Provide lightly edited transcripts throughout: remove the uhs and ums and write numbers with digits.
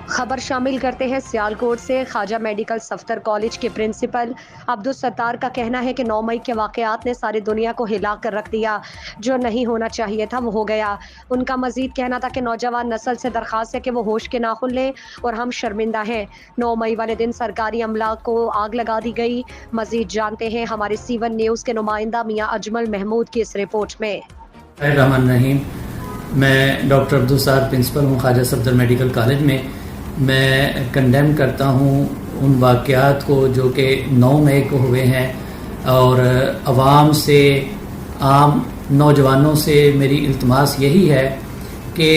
خبر شامل کرتے ہیں سیالکوٹ سے۔ خواجہ میڈیکل صفدر کالج کے پرنسپل عبدالستار کا کہنا ہے کہ 9 مئی کے واقعات نے ساری دنیا کو ہلا کر رکھ دیا۔ جو نہیں ہونا چاہیے تھا وہ ہو گیا۔ ان کا مزید کہنا تھا کہ نوجوان نسل سے درخواست ہے کہ وہ ہوش کے ناخن لیں اور ہم شرمندہ ہیں۔ 9 مئی والے دن سرکاری عملہ کو آگ لگا دی گئی۔ مزید جانتے ہیں ہمارے C1 نیوز کے نمائندہ میاں اجمل محمود کی اس رپورٹ میں۔ الرحمن الرحیم، میں ڈاکٹر عبدالستار پرنسپل ہوں خواجہ صفدر میڈیکل کالج میں۔ میں کنڈیم کرتا ہوں ان واقعات کو جو کہ 9 مئی کو ہوئے ہیں، اور عوام سے، عام نوجوانوں سے میری التماس یہی ہے کہ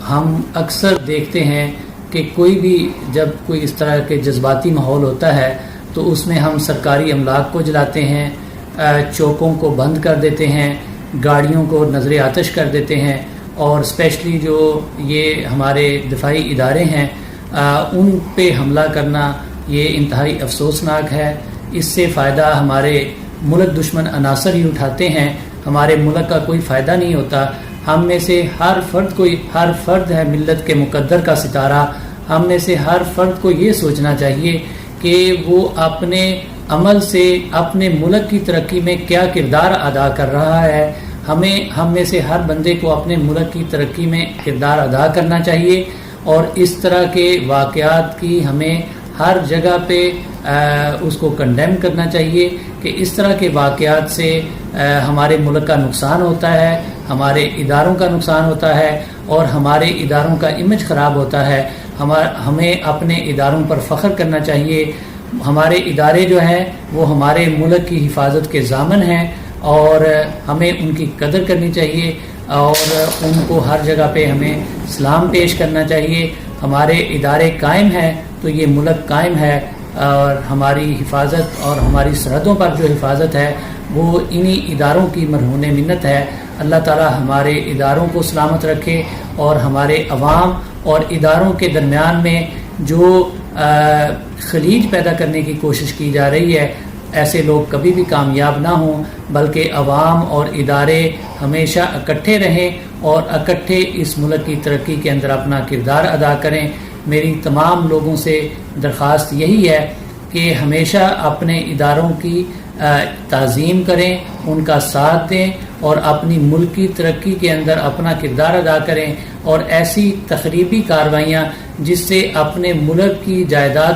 ہم اکثر دیکھتے ہیں کہ کوئی بھی جب کوئی اس طرح کے جذباتی ماحول ہوتا ہے تو اس میں ہم سرکاری املاک کو جلاتے ہیں، چوکوں کو بند کر دیتے ہیں، گاڑیوں کو نظر آتش کر دیتے ہیں، اور اسپیشلی جو یہ ہمارے دفاعی ادارے ہیں ان پہ حملہ کرنا یہ انتہائی افسوسناک ہے۔ اس سے فائدہ ہمارے ملک دشمن عناصر ہی اٹھاتے ہیں، ہمارے ملک کا کوئی فائدہ نہیں ہوتا۔ ہم میں سے ہر فرد ہے ملت کے مقدر کا ستارہ۔ ہم میں سے ہر فرد کو یہ سوچنا چاہیے کہ وہ اپنے عمل سے اپنے ملک کی ترقی میں کیا کردار ادا کر رہا ہے۔ ہم میں سے ہر بندے کو اپنے ملک کی ترقی میں کردار ادا کرنا چاہیے، اور اس طرح کے واقعات کی ہمیں ہر جگہ پہ اس کو کنڈیم کرنا چاہیے کہ اس طرح کے واقعات سے ہمارے ملک کا نقصان ہوتا ہے، ہمارے اداروں کا نقصان ہوتا ہے، اور ہمارے اداروں کا امیج خراب ہوتا ہے۔ ہمیں اپنے اداروں پر فخر کرنا چاہیے۔ ہمارے ادارے جو ہیں وہ ہمارے ملک کی حفاظت کے ضامن ہیں، اور ہمیں ان کی قدر کرنی چاہیے، اور ان کو ہر جگہ پہ ہمیں سلام پیش کرنا چاہیے۔ ہمارے ادارے قائم ہیں تو یہ ملک قائم ہے، اور ہماری حفاظت اور ہماری سرحدوں پر جو حفاظت ہے وہ انہی اداروں کی مرہون منت ہے۔ اللہ تعالی ہمارے اداروں کو سلامت رکھے، اور ہمارے عوام اور اداروں کے درمیان میں جو خلیج پیدا کرنے کی کوشش کی جا رہی ہے، ایسے لوگ کبھی بھی کامیاب نہ ہوں، بلکہ عوام اور ادارے ہمیشہ اکٹھے رہیں اور اکٹھے اس ملک کی ترقی کے اندر اپنا کردار ادا کریں۔ میری تمام لوگوں سے درخواست یہی ہے کہ ہمیشہ اپنے اداروں کی تعظیم کریں، ان کا ساتھ دیں، اور اپنی ملکی ترقی کے اندر اپنا کردار ادا کریں، اور ایسی تخریبی کارروائیاں جس سے اپنے ملک کی جائیداد